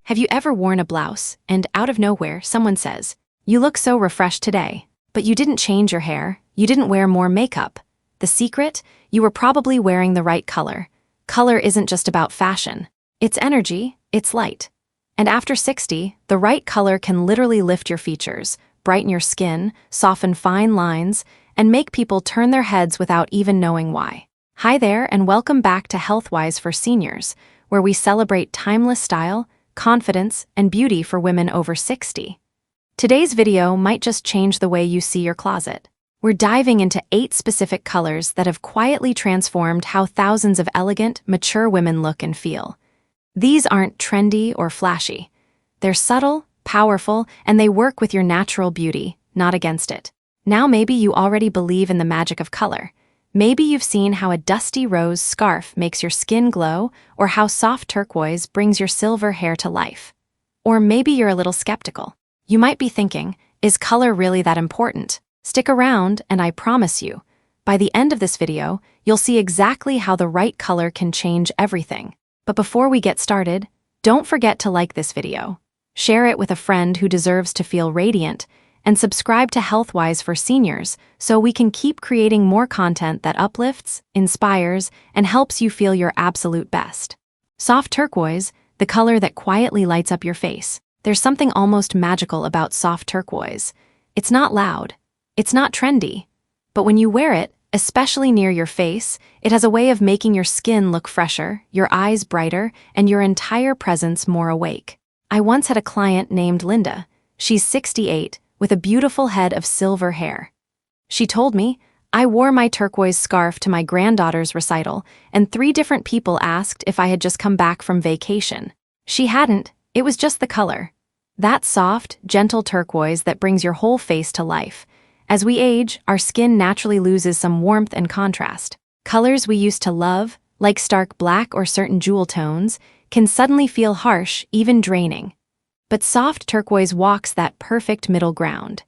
Have you ever worn a blouse, and out of nowhere, someone says, "You look so refreshed today," but you didn't change your hair, you didn't wear more makeup? The secret? You were probably wearing the right color. Color isn't just about fashion. It's energy, it's light. And after 60, the right color can literally lift your features, brighten your skin, soften fine lines, and make people turn their heads without even knowing why. Hi there, and welcome back to Healthwise for Seniors, where we celebrate timeless style, confidence, and beauty for women over 60. Today's video might just change the way you see your closet. We're diving into 8 specific colors that have quietly transformed how thousands of elegant, mature women look and feel. These aren't trendy or flashy. They're subtle, powerful, and they work with your natural beauty, not against it. Now maybe you already believe in the magic of color. Maybe you've seen how a dusty rose scarf makes your skin glow, or how soft turquoise brings your silver hair to life. Or maybe you're a little skeptical. You might be thinking, is color really that important? Stick around, and I promise you, by the end of this video, you'll see exactly how the right color can change everything. But before we get started, don't forget to like this video, share it with a friend who deserves to feel radiant, and subscribe to Healthwise for Seniors so we can keep creating more content that uplifts, inspires, and helps you feel your absolute best. Soft turquoise, the color that quietly lights up your face. There's something almost magical about soft turquoise. It's not loud, it's not trendy, but when you wear it, especially near your face, it has a way of making your skin look fresher, your eyes brighter, and your entire presence more awake. I once had a client named Linda. She's 68, with a beautiful head of silver hair. She told me, "I wore my turquoise scarf to my granddaughter's recital, and 3 different people asked if I had just come back from vacation." She hadn't, it was just the color. That soft, gentle turquoise that brings your whole face to life. As we age, our skin naturally loses some warmth and contrast. Colors we used to love, like stark black or certain jewel tones, can suddenly feel harsh, even draining. But soft turquoise walks that perfect middle ground.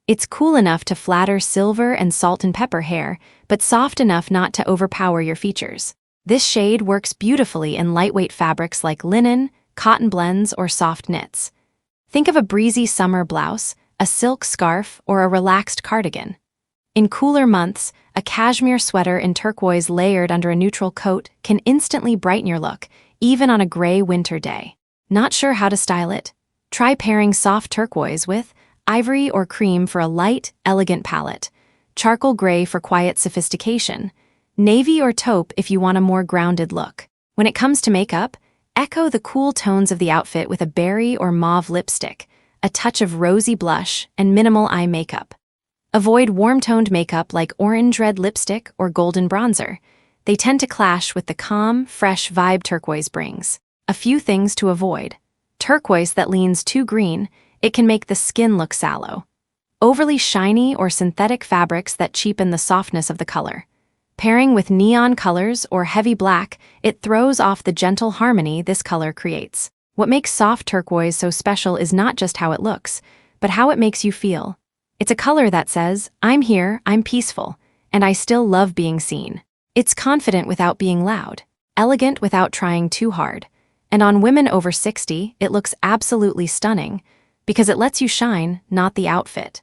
It's cool enough to flatter silver and salt and pepper hair, but soft enough not to overpower your features. This shade works beautifully in lightweight fabrics like linen, cotton blends, or soft knits. Think of a breezy summer blouse, a silk scarf, or a relaxed cardigan. In cooler months, a cashmere sweater in turquoise layered under a neutral coat can instantly brighten your look, even on a gray winter day. Not sure how to style it? Try pairing soft turquoise with ivory or cream for a light, elegant palette, charcoal gray for quiet sophistication, navy or taupe if you want a more grounded look. When it comes to makeup, echo the cool tones of the outfit with a berry or mauve lipstick, a touch of rosy blush, and minimal eye makeup. Avoid warm-toned makeup like orange red lipstick or golden bronzer. They tend to clash with the calm, fresh vibe turquoise brings. A few things to avoid. Turquoise that leans too green, it can make the skin look sallow. Overly shiny or synthetic fabrics that cheapen the softness of the color. Pairing with neon colors or heavy black, it throws off the gentle harmony this color creates. What makes soft turquoise so special is not just how it looks, but how it makes you feel. It's a color that says, "I'm here, I'm peaceful, and I still love being seen." It's confident without being loud, elegant without trying too hard. And on women over 60, it looks absolutely stunning, because it lets you shine, not the outfit.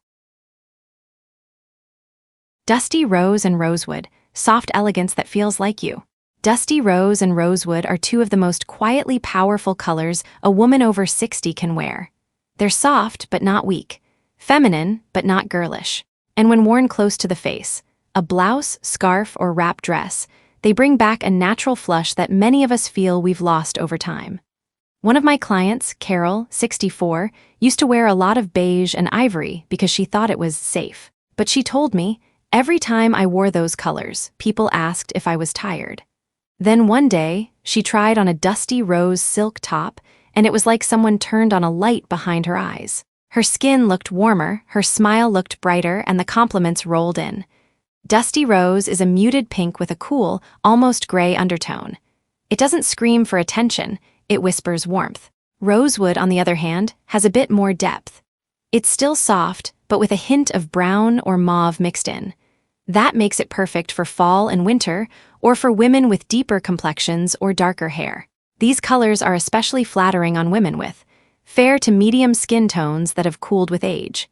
Dusty rose and rosewood, soft elegance that feels like you. Dusty rose and rosewood are 2 of the most quietly powerful colors a woman over 60 can wear. They're soft but not weak, feminine but not girlish. And when worn close to the face, a blouse, scarf, or wrap dress, they bring back a natural flush that many of us feel we've lost over time. One of my clients, Carol, 64, used to wear a lot of beige and ivory because she thought it was safe. But she told me, "Every time I wore those colors, people asked if I was tired." Then one day, she tried on a dusty rose silk top, and it was like someone turned on a light behind her eyes. Her skin looked warmer, her smile looked brighter, and the compliments rolled in. Dusty rose is a muted pink with a cool, almost gray undertone. It doesn't scream for attention, it whispers warmth. Rosewood, on the other hand, has a bit more depth. It's still soft, but with a hint of brown or mauve mixed in. That makes it perfect for fall and winter, or for women with deeper complexions or darker hair. These colors are especially flattering on women with Fair to medium skin tones that have cooled with age.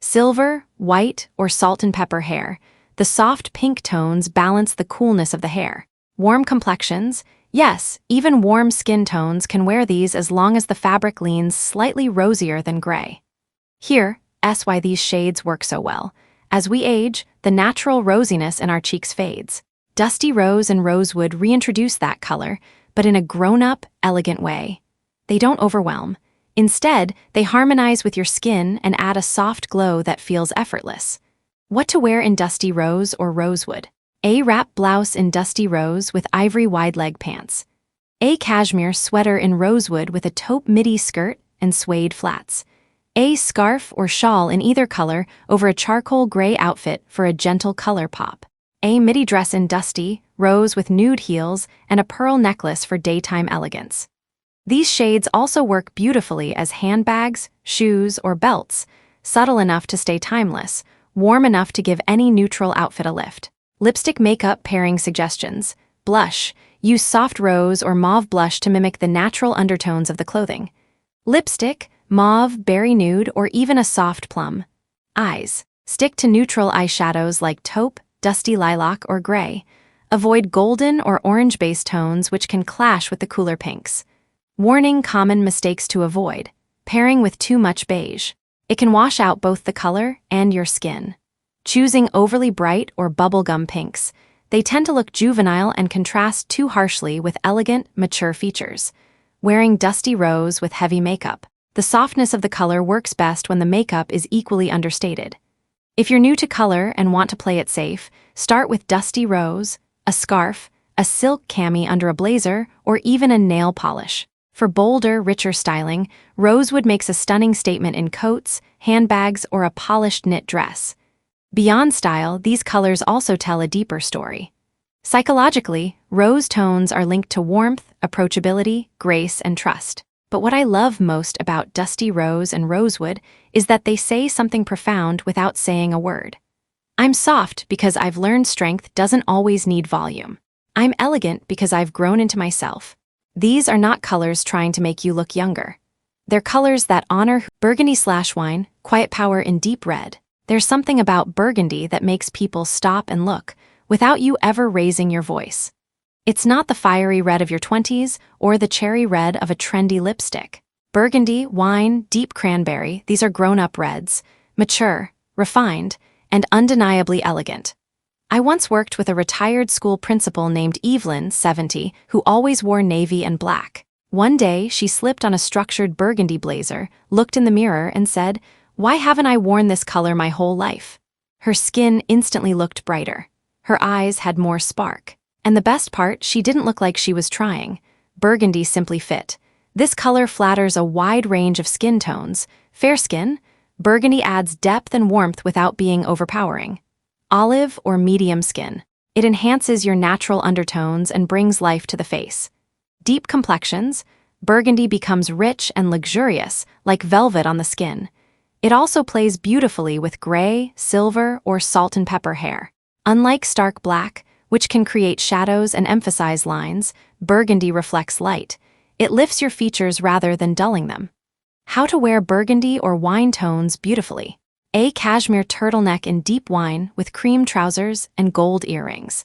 Silver, white, or salt and pepper hair. The soft pink tones balance the coolness of the hair. Warm complexions. Yes, even warm skin tones can wear these as long as the fabric leans slightly rosier than gray. Here, why these shades work so well. As we age, the natural rosiness in our cheeks fades. Dusty Rose and Rosewood reintroduce that color, but in a grown-up, elegant way. They don't overwhelm. Instead, they harmonize with your skin and add a soft glow that feels effortless. What to wear in Dusty Rose or Rosewood? A wrap blouse in Dusty Rose with ivory wide-leg pants. A cashmere sweater in Rosewood with a taupe midi skirt and suede flats. A scarf or shawl in either color over a charcoal gray outfit for a gentle color pop. A midi dress in Dusty Rose with nude heels and a pearl necklace for daytime elegance. These shades also work beautifully as handbags, shoes, or belts, subtle enough to stay timeless, warm enough to give any neutral outfit a lift. Lipstick makeup pairing suggestions. Blush. Use soft rose or mauve blush to mimic the natural undertones of the clothing. Lipstick, mauve, berry nude, or even a soft plum. Eyes. Stick to neutral eyeshadows like taupe, dusty lilac, or gray. Avoid golden or orange-based tones which can clash with the cooler pinks. Warning: common mistakes to avoid. Pairing with too much beige. It can wash out both the color and your skin. Choosing overly bright or bubblegum pinks. They tend to look juvenile and contrast too harshly with elegant, mature features. Wearing Dusty Rose with heavy makeup. The softness of the color works best when the makeup is equally understated. If you're new to color and want to play it safe, start with Dusty Rose, a scarf, a silk cami under a blazer, or even a nail polish. For bolder, richer styling, Rosewood makes a stunning statement in coats, handbags, or a polished knit dress. Beyond style, these colors also tell a deeper story. Psychologically, rose tones are linked to warmth, approachability, grace, and trust. But what I love most about Dusty Rose and Rosewood is that they say something profound without saying a word. I'm soft because I've learned strength doesn't always need volume. I'm elegant because I've grown into myself. These are not colors trying to make you look younger. They're colors that honor burgundy/wine, quiet power in deep red. There's something about burgundy that makes people stop and look, without you ever raising your voice. It's not the fiery red of your 20s or the cherry red of a trendy lipstick. Burgundy, wine, deep cranberry, these are grown-up reds, mature, refined, and undeniably elegant. I once worked with a retired school principal named Evelyn, 70, who always wore navy and black. One day, she slipped on a structured burgundy blazer, looked in the mirror, and said, "Why haven't I worn this color my whole life?" Her skin instantly looked brighter. Her eyes had more spark. And the best part, she didn't look like she was trying. Burgundy simply fit. This color flatters a wide range of skin tones. Fair skin, burgundy adds depth and warmth without being overpowering. Olive or medium skin. It enhances your natural undertones and brings life to the face. Deep complexions, burgundy becomes rich and luxurious, like velvet on the skin. It also plays beautifully with gray, silver, or salt and pepper hair. Unlike stark black, which can create shadows and emphasize lines, burgundy reflects light. It lifts your features rather than dulling them. How to wear burgundy or wine tones beautifully. A cashmere turtleneck in deep wine with cream trousers and gold earrings.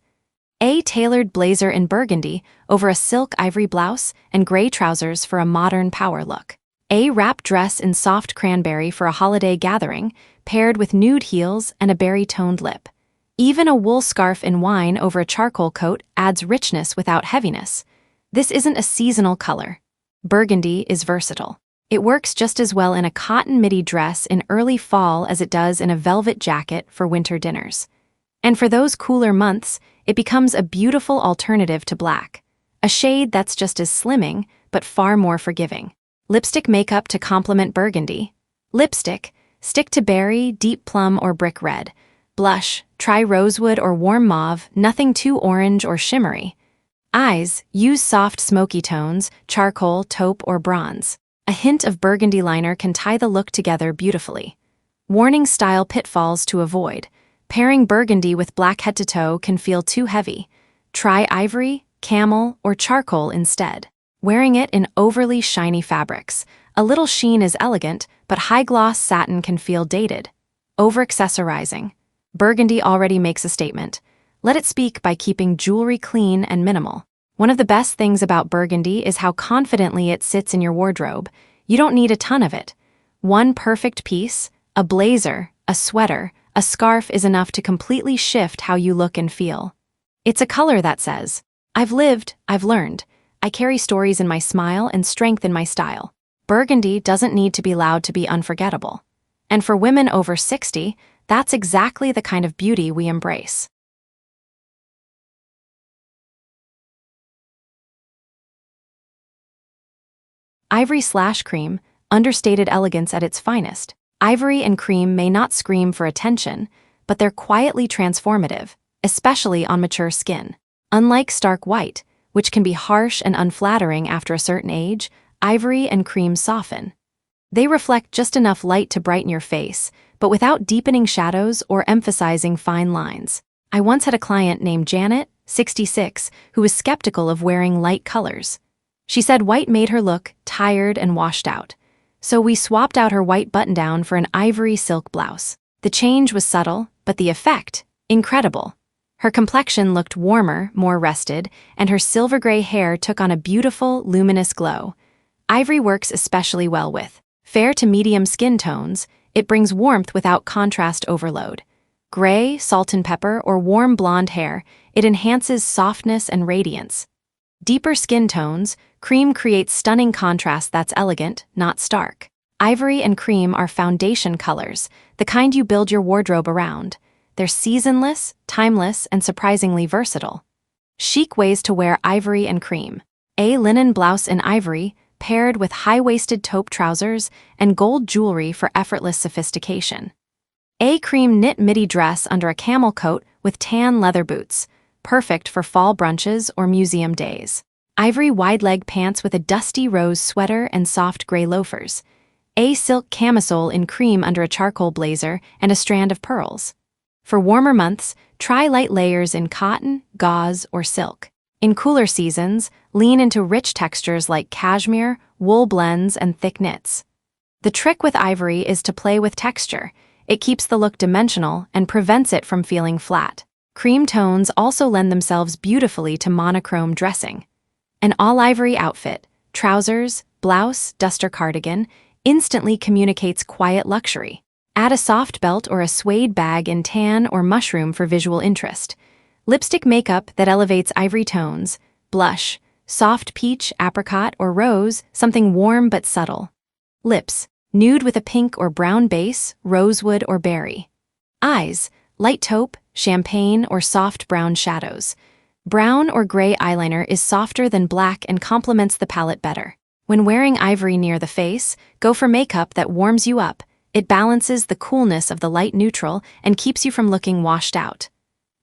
A tailored blazer in burgundy over a silk ivory blouse and gray trousers for a modern power look. A wrap dress in soft cranberry for a holiday gathering, paired with nude heels and a berry-toned lip. Even a wool scarf in wine over a charcoal coat adds richness without heaviness. This isn't a seasonal color. Burgundy is versatile. It works just as well in a cotton midi dress in early fall as it does in a velvet jacket for winter dinners. And for those cooler months, it becomes a beautiful alternative to black, a shade that's just as slimming, but far more forgiving. Lipstick makeup to complement burgundy. Lipstick, stick to berry, deep plum, or brick red. Blush, try rosewood or warm mauve, nothing too orange or shimmery. Eyes, use soft smoky tones, charcoal, taupe, or bronze. A hint of burgundy liner can tie the look together beautifully. Warning: style pitfalls to avoid. Pairing burgundy with black head to toe can feel too heavy. Try ivory, camel, or charcoal instead. Wearing it in overly shiny fabrics. A little sheen is elegant, but high-gloss satin can feel dated. Over-accessorizing. Burgundy already makes a statement. Let it speak by keeping jewelry clean and minimal. One of the best things about burgundy is how confidently it sits in your wardrobe. You don't need a ton of it. One perfect piece, a blazer, a sweater, a scarf is enough to completely shift how you look and feel. It's a color that says, I've lived, I've learned. I carry stories in my smile and strength in my style. Burgundy doesn't need to be loud to be unforgettable. And for women over 60, that's exactly the kind of beauty we embrace. Ivory/cream, understated elegance at its finest. Ivory and cream may not scream for attention, but they're quietly transformative, especially on mature skin. Unlike stark white, which can be harsh and unflattering after a certain age, ivory and cream soften. They reflect just enough light to brighten your face, but without deepening shadows or emphasizing fine lines. I once had a client named Janet, 66, who was skeptical of wearing light colors. She said white made her look tired and washed out. So we swapped out her white button-down for an ivory silk blouse. The change was subtle, but the effect, incredible. Her complexion looked warmer, more rested, and her silver-gray hair took on a beautiful, luminous glow. Ivory works especially well with fair to medium skin tones. It brings warmth without contrast overload. Gray, salt and pepper, or warm blonde hair, it enhances softness and radiance. Deeper skin tones, cream creates stunning contrast that's elegant, not stark. Ivory and cream are foundation colors, the kind you build your wardrobe around. They're seasonless, timeless, and surprisingly versatile. Chic ways to wear ivory and cream. A linen blouse in ivory, paired with high-waisted taupe trousers and gold jewelry for effortless sophistication. A cream knit midi dress under a camel coat with tan leather boots, perfect for fall brunches or museum days. Ivory wide-leg pants with a dusty rose sweater and soft gray loafers. A silk camisole in cream under a charcoal blazer and a strand of pearls. For warmer months, try light layers in cotton, gauze, or silk. In cooler seasons, lean into rich textures like cashmere, wool blends, and thick knits. The trick with ivory is to play with texture. It keeps the look dimensional and prevents it from feeling flat. Cream tones also lend themselves beautifully to monochrome dressing. An all-ivory outfit, trousers, blouse, duster cardigan, instantly communicates quiet luxury. Add a soft belt or a suede bag in tan or mushroom for visual interest. Lipstick makeup that elevates ivory tones, blush, soft peach, apricot, or rose, something warm but subtle. Lips, nude with a pink or brown base, rosewood or berry. Eyes, light taupe, champagne, or soft brown shadows. Brown or gray eyeliner is softer than black and complements the palette better. When wearing ivory near the face, go for makeup that warms you up. It balances the coolness of the light neutral and keeps you from looking washed out.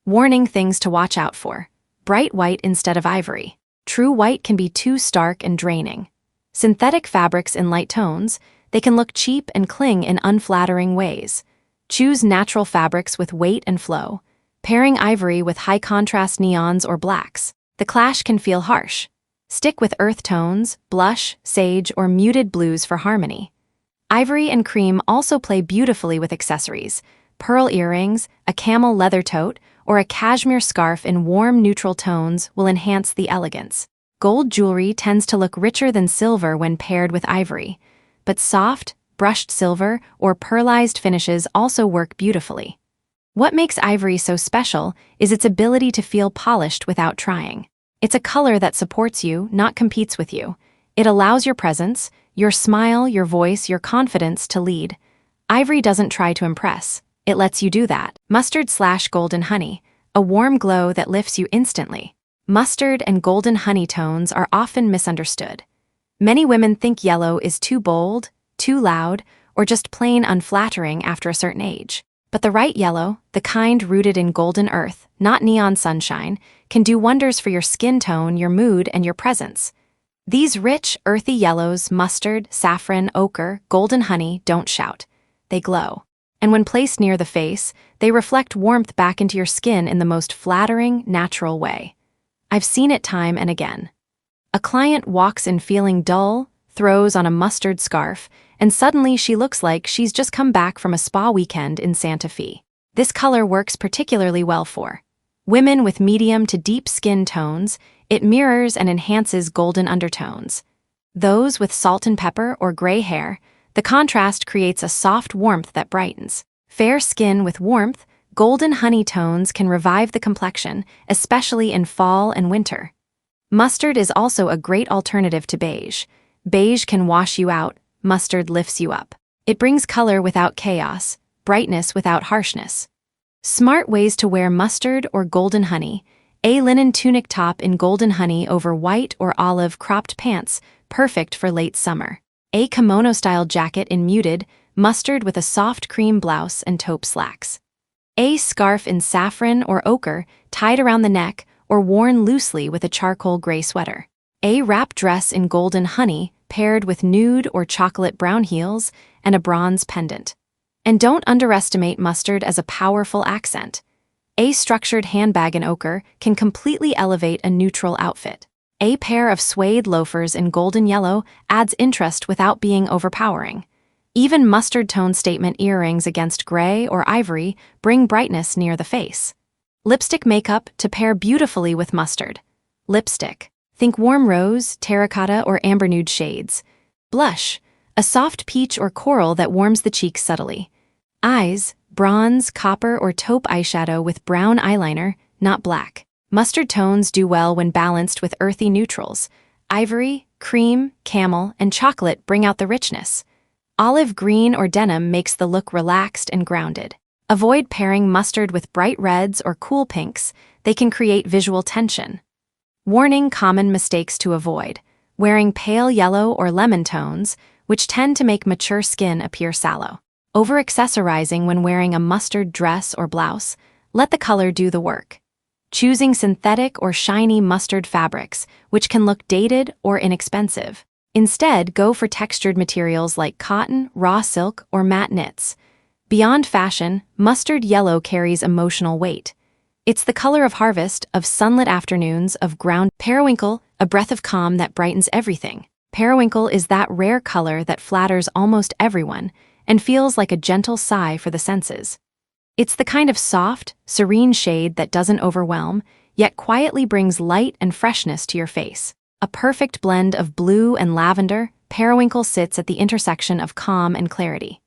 Warning: things to watch out for. Bright white instead of ivory. True white can be too stark and draining. Synthetic fabrics in light tones, they can look cheap and cling in unflattering ways. Choose natural fabrics with weight and flow. Pairing ivory with high-contrast neons or blacks, the clash can feel harsh. Stick with earth tones, blush, sage, or muted blues for harmony. Ivory and cream also play beautifully with accessories. Pearl earrings, a camel leather tote, or a cashmere scarf in warm neutral tones will enhance the elegance. Gold jewelry tends to look richer than silver when paired with ivory, but soft, brushed silver or pearlized finishes also work beautifully. What makes ivory so special is its ability to feel polished without trying. It's a color that supports you, not competes with you. It allows your presence, your smile, your voice, your confidence to lead. Ivory doesn't try to impress. It lets you do that. Mustard/golden honey, a warm glow that lifts you instantly. Mustard and golden honey tones are often misunderstood. Many women think yellow is too bold, too loud, or just plain unflattering after a certain age. But the right yellow, the kind rooted in golden earth, not neon sunshine, can do wonders for your skin tone, your mood, and your presence. These rich, earthy yellows, mustard, saffron, ochre, golden honey, don't shout. They glow. And when placed near the face, they reflect warmth back into your skin in the most flattering, natural way. I've seen it time and again. A client walks in feeling dull, throws on a mustard scarf, and suddenly she looks like she's just come back from a spa weekend in Santa Fe. This color works particularly well for women with medium to deep skin tones. It mirrors and enhances golden undertones. Those with salt and pepper or gray hair, the contrast creates a soft warmth that brightens. Fair skin with warmth, golden honey tones can revive the complexion, especially in fall and winter. Mustard is also a great alternative to beige. Beige can wash you out, mustard lifts you up. It brings color without chaos, brightness without harshness. Smart ways to wear mustard or golden honey. A linen tunic top in golden honey over white or olive cropped pants, perfect for late summer. A kimono-style jacket in muted, mustard with a soft cream blouse and taupe slacks. A scarf in saffron or ochre, tied around the neck or worn loosely with a charcoal gray sweater. A wrap dress in golden honey, paired with nude or chocolate brown heels and a bronze pendant. And don't underestimate mustard as a powerful accent. A structured handbag in ochre can completely elevate a neutral outfit. A pair of suede loafers in golden yellow adds interest without being overpowering. Even mustard-tone statement earrings against gray or ivory bring brightness near the face. Lipstick makeup to pair beautifully with mustard. Lipstick. Think warm rose, terracotta, or amber nude shades. Blush. A soft peach or coral that warms the cheeks subtly. Eyes. Bronze, copper, or taupe eyeshadow with brown eyeliner, not black. Mustard tones do well when balanced with earthy neutrals. Ivory, cream, camel, and chocolate bring out the richness. Olive green or denim makes the look relaxed and grounded. Avoid pairing mustard with bright reds or cool pinks. They can create visual tension. Warning: common mistakes to avoid. Wearing pale yellow or lemon tones, which tend to make mature skin appear sallow. Over-accessorizing when wearing a mustard dress or blouse. Let the color do the work. Choosing synthetic or shiny mustard fabrics, which can look dated or inexpensive. Instead, go for textured materials like cotton, raw silk, or matte knits. Beyond fashion, mustard yellow carries emotional weight. It's the color of harvest, of sunlit afternoons, of ground. Periwinkle, a breath of calm that brightens everything. Periwinkle is that rare color that flatters almost everyone and feels like a gentle sigh for the senses. It's the kind of soft, serene shade that doesn't overwhelm, yet quietly brings light and freshness to your face. A perfect blend of blue and lavender, periwinkle sits at the intersection of calm and clarity.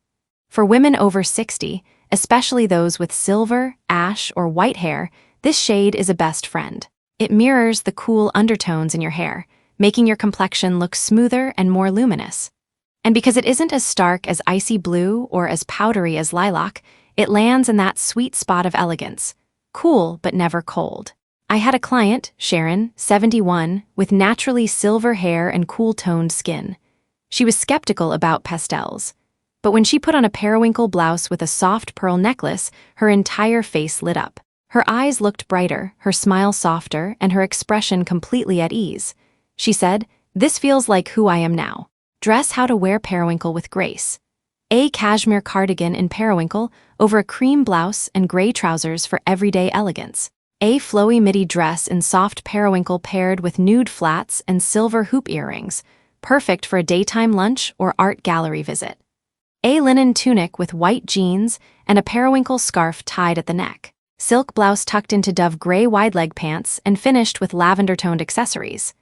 For women over 60, especially those with silver, ash, or white hair, this shade is a best friend. It mirrors the cool undertones in your hair, making your complexion look smoother and more luminous. And because it isn't as stark as icy blue or as powdery as lilac, it lands in that sweet spot of elegance. Cool, but never cold. I had a client, Sharon, 71, with naturally silver hair and cool-toned skin. She was skeptical about pastels. But when she put on a periwinkle blouse with a soft pearl necklace, her entire face lit up. Her eyes looked brighter, her smile softer, and her expression completely at ease. She said, "This feels like who I am now." Dress how to wear periwinkle with grace. A cashmere cardigan in periwinkle over a cream blouse and gray trousers for everyday elegance. A flowy midi dress in soft periwinkle paired with nude flats and silver hoop earrings, perfect for a daytime lunch or art gallery visit. A linen tunic with white jeans and a periwinkle scarf tied at the neck. Silk blouse tucked into dove gray wide-leg pants and finished with lavender-toned accessories.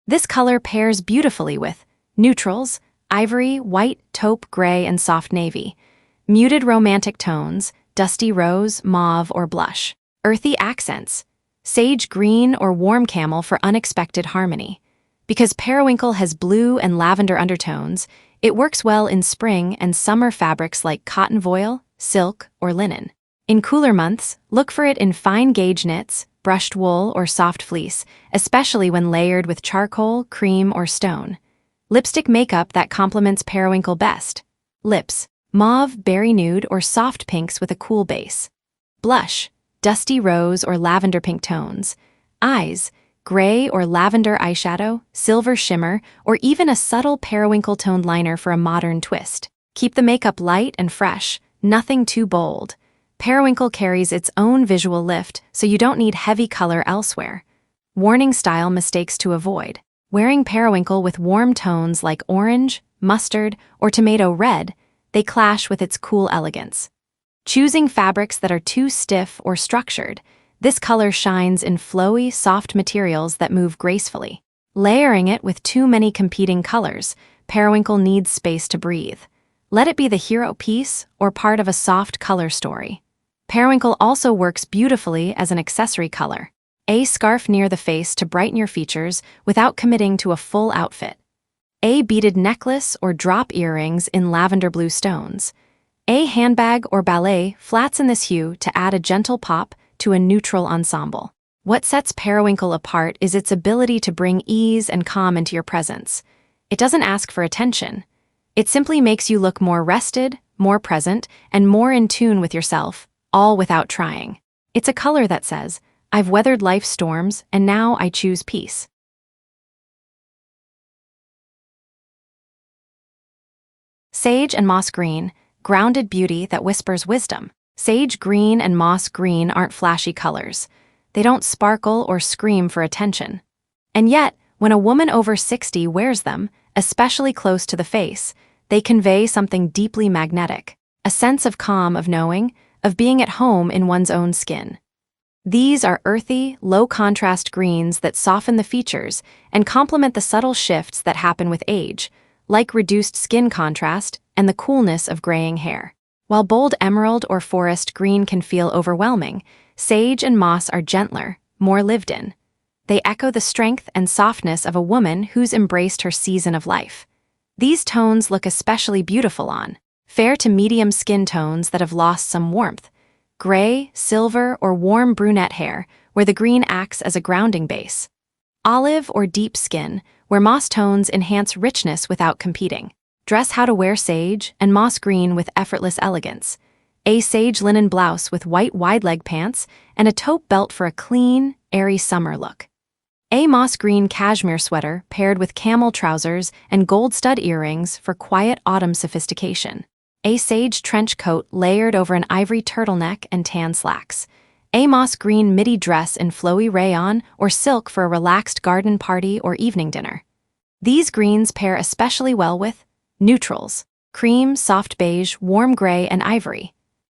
This color pairs beautifully with neutrals, ivory, white, taupe, gray, and soft navy. Muted romantic tones, dusty rose, mauve, or blush. Earthy accents, sage green or warm camel for unexpected harmony. Because periwinkle has blue and lavender undertones, it works well in spring and summer fabrics like cotton voile, silk, or linen. In cooler months, look for it in fine gauge knits, brushed wool, or soft fleece, especially when layered with charcoal, cream, or stone. Lipstick makeup that complements periwinkle best. Lips, mauve, berry nude, or soft pinks with a cool base. Blush, dusty rose or lavender pink tones. Eyes, gray or lavender eyeshadow, silver shimmer, or even a subtle periwinkle-toned liner for a modern twist. Keep the makeup light and fresh, nothing too bold. Periwinkle carries its own visual lift, so you don't need heavy color elsewhere. Warning: style mistakes to avoid. Wearing periwinkle with warm tones like orange, mustard, or tomato red, they clash with its cool elegance. Choosing fabrics that are too stiff or structured, this color shines in flowy, soft materials that move gracefully. Layering it with too many competing colors, periwinkle needs space to breathe. Let it be the hero piece or part of a soft color story. Periwinkle also works beautifully as an accessory color. A scarf near the face to brighten your features without committing to a full outfit. A beaded necklace or drop earrings in lavender blue stones. A handbag or ballet flats in this hue to add a gentle pop to a neutral ensemble. What sets periwinkle apart is its ability to bring ease and calm into your presence. It doesn't ask for attention. It simply makes you look more rested, more present, and more in tune with yourself, all without trying. It's a color that says, I've weathered life's storms, and now I choose peace. Sage and moss green, grounded beauty that whispers wisdom. Sage green and moss green aren't flashy colors. They don't sparkle or scream for attention. And yet, when a woman over 60 wears them, especially close to the face, they convey something deeply magnetic, a sense of calm, of knowing, of being at home in one's own skin. These are earthy, low-contrast greens that soften the features and complement the subtle shifts that happen with age, like reduced skin contrast and the coolness of graying hair. While bold emerald or forest green can feel overwhelming, sage and moss are gentler, more lived in. They echo the strength and softness of a woman who's embraced her season of life. These tones look especially beautiful on fair to medium skin tones that have lost some warmth, gray, silver, or warm brunette hair, where the green acts as a grounding base. Olive or deep skin, where moss tones enhance richness without competing. Dress how to wear sage and moss green with effortless elegance. A sage linen blouse with white wide-leg pants and a taupe belt for a clean, airy summer look. A moss green cashmere sweater paired with camel trousers and gold stud earrings for quiet autumn sophistication. A sage trench coat layered over an ivory turtleneck and tan slacks. A moss green midi dress in flowy rayon or silk for a relaxed garden party or evening dinner. These greens pair especially well with neutrals: cream, soft beige, warm gray, and ivory.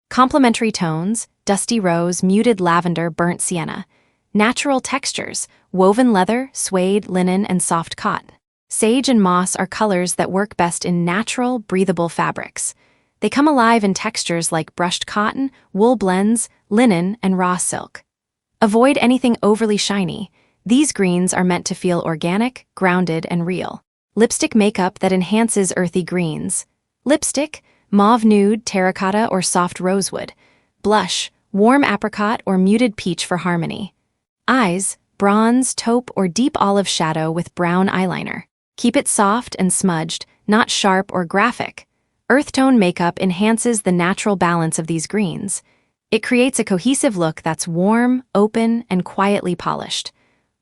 Complementary tones: dusty rose, muted lavender, burnt sienna. Natural textures: woven leather, suede, linen, and soft cotton. Sage and moss are colors that work best in natural, breathable fabrics. They come alive in textures like brushed cotton, wool blends, linen, and raw silk. Avoid anything overly shiny. These greens are meant to feel organic, grounded, and real. Lipstick makeup that enhances earthy greens. Lipstick: mauve nude, terracotta, or soft rosewood. Blush: warm apricot or muted peach for harmony. Eyes: bronze, taupe, or deep olive shadow with brown eyeliner. Keep it soft and smudged, not sharp or graphic. Earth-tone makeup enhances the natural balance of these greens. It creates a cohesive look that's warm, open, and quietly polished.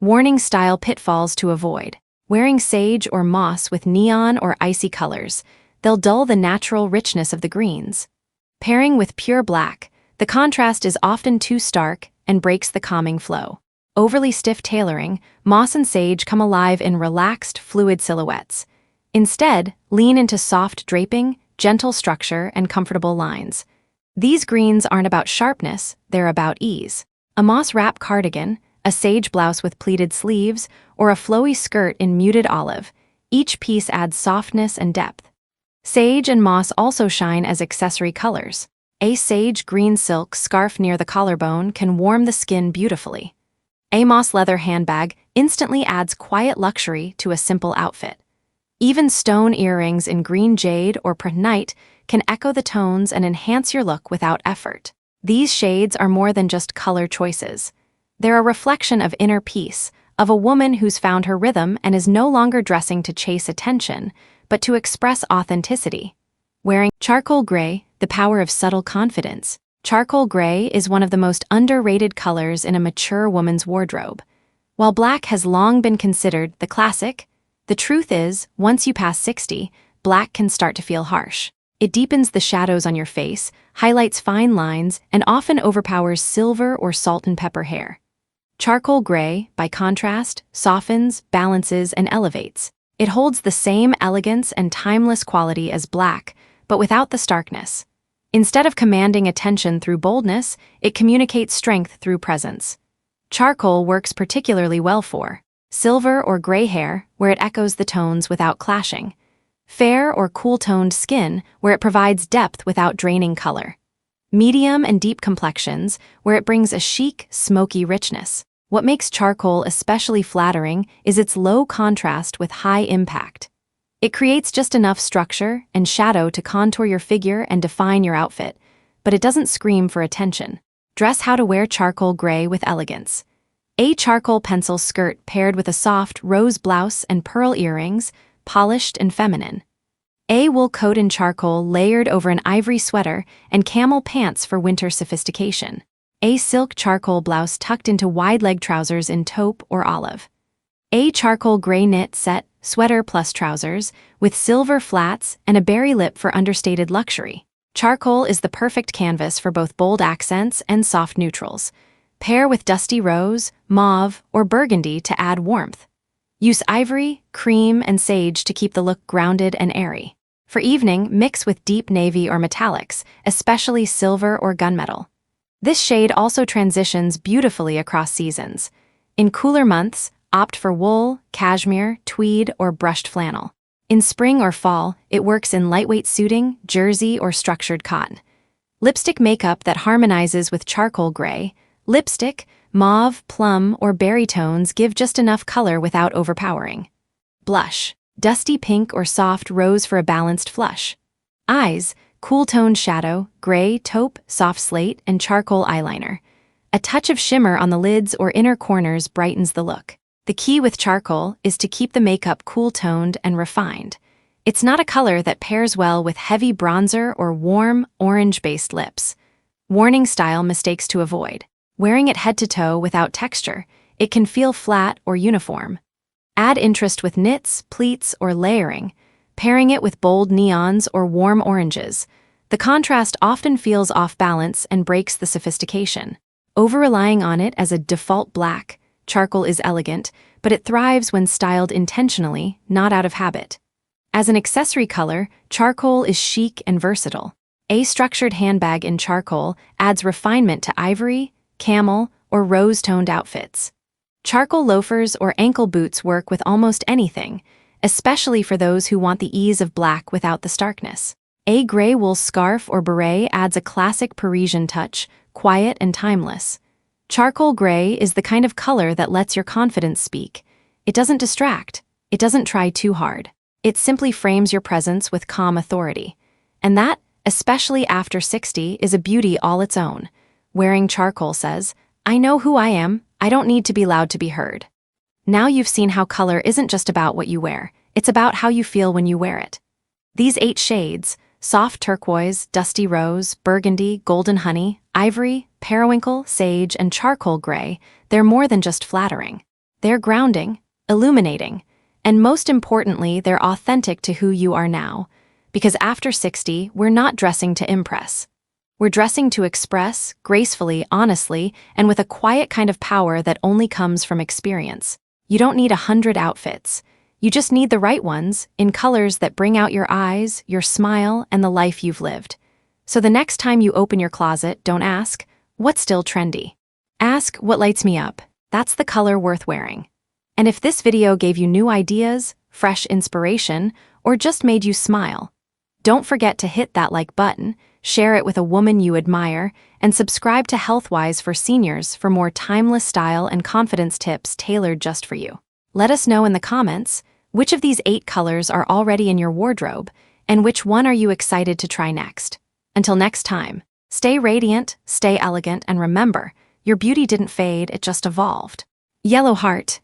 Warning style pitfalls to avoid. Wearing sage or moss with neon or icy colors, they'll dull the natural richness of the greens. Pairing with pure black, the contrast is often too stark and breaks the calming flow. Overly stiff tailoring, moss and sage come alive in relaxed, fluid silhouettes. Instead, lean into soft draping, gentle structure, and comfortable lines. These greens aren't about sharpness, they're about ease. A moss wrap cardigan, a sage blouse with pleated sleeves, or a flowy skirt in muted olive, each piece adds softness and depth. Sage and moss also shine as accessory colors. A sage green silk scarf near the collarbone can warm the skin beautifully. A moss leather handbag instantly adds quiet luxury to a simple outfit. Even stone earrings in green jade or prehnite can echo the tones and enhance your look without effort. These shades are more than just color choices. They're a reflection of inner peace, of a woman who's found her rhythm and is no longer dressing to chase attention, but to express authenticity. Wearing charcoal gray, the power of subtle confidence. Charcoal gray is one of the most underrated colors in a mature woman's wardrobe. While black has long been considered the classic, the truth is, once you pass 60, black can start to feel harsh. It deepens the shadows on your face, highlights fine lines, and often overpowers silver or salt and pepper hair. Charcoal gray, by contrast, softens, balances, and elevates. It holds the same elegance and timeless quality as black, but without the starkness. Instead of commanding attention through boldness, it communicates strength through presence. Charcoal works particularly well for silver or gray hair, where it echoes the tones without clashing. Fair or cool-toned skin, where it provides depth without draining color. Medium and deep complexions, where it brings a chic, smoky richness. What makes charcoal especially flattering is its low contrast with high impact. It creates just enough structure and shadow to contour your figure and define your outfit, but it doesn't scream for attention. Dress how to wear charcoal gray with elegance. A charcoal pencil skirt paired with a soft rose blouse and pearl earrings, polished and feminine. A wool coat in charcoal layered over an ivory sweater and camel pants for winter sophistication. A silk charcoal blouse tucked into wide-leg trousers in taupe or olive. A charcoal gray knit set, sweater plus trousers, with silver flats and a berry lip for understated luxury. Charcoal is the perfect canvas for both bold accents and soft neutrals. Pair with dusty rose, mauve, or burgundy to add warmth. Use ivory, cream, and sage to keep the look grounded and airy. For evening, mix with deep navy or metallics, especially silver or gunmetal. This shade also transitions beautifully across seasons. In cooler months, opt for wool, cashmere, tweed, or brushed flannel. In spring or fall, it works in lightweight suiting, jersey, or structured cotton. Lipstick makeup that harmonizes with charcoal gray. Lipstick, mauve, plum, or berry tones give just enough color without overpowering. Blush, dusty pink or soft rose for a balanced flush. Eyes, cool-toned shadow, gray, taupe, soft slate, and charcoal eyeliner. A touch of shimmer on the lids or inner corners brightens the look. The key with charcoal is to keep the makeup cool-toned and refined. It's not a color that pairs well with heavy bronzer or warm, orange-based lips. Warning style mistakes to avoid. Wearing it head to toe without texture, it can feel flat or uniform. Add interest with knits, pleats, or layering, pairing it with bold neons or warm oranges. The contrast often feels off balance and breaks the sophistication. Over-relying on it as a default black, charcoal is elegant, but it thrives when styled intentionally, not out of habit. As an accessory color, charcoal is chic and versatile. A structured handbag in charcoal adds refinement to ivory, camel, or rose-toned outfits. Charcoal loafers or ankle boots work with almost anything, especially for those who want the ease of black without the starkness. A gray wool scarf or beret adds a classic Parisian touch, quiet and timeless. Charcoal gray is the kind of color that lets your confidence speak. It doesn't distract. It doesn't try too hard. It simply frames your presence with calm authority. And that, especially after 60, is a beauty all its own. Wearing charcoal says, I know who I am, I don't need to be loud to be heard. Now you've seen how color isn't just about what you wear, it's about how you feel when you wear it. These 8 shades, soft turquoise, dusty rose, burgundy, golden honey, ivory, periwinkle, sage, and charcoal gray, they're more than just flattering. They're grounding, illuminating, and most importantly, they're authentic to who you are now. Because after 60, we're not dressing to impress. We're dressing to express, gracefully, honestly, and with a quiet kind of power that only comes from experience. You don't need 100 outfits. You just need the right ones, in colors that bring out your eyes, your smile, and the life you've lived. So the next time you open your closet, don't ask, what's still trendy? Ask, what lights me up? That's the color worth wearing. And if this video gave you new ideas, fresh inspiration, or just made you smile, don't forget to hit that like button, share it with a woman you admire, and subscribe to Healthwise for seniors for more timeless style and confidence tips tailored just for you. Let us know in the comments, which of these 8 colors are already in your wardrobe, and which one are you excited to try next? Until next time, stay radiant, stay elegant, and remember, your beauty didn't fade, it just evolved. Yellow Heart,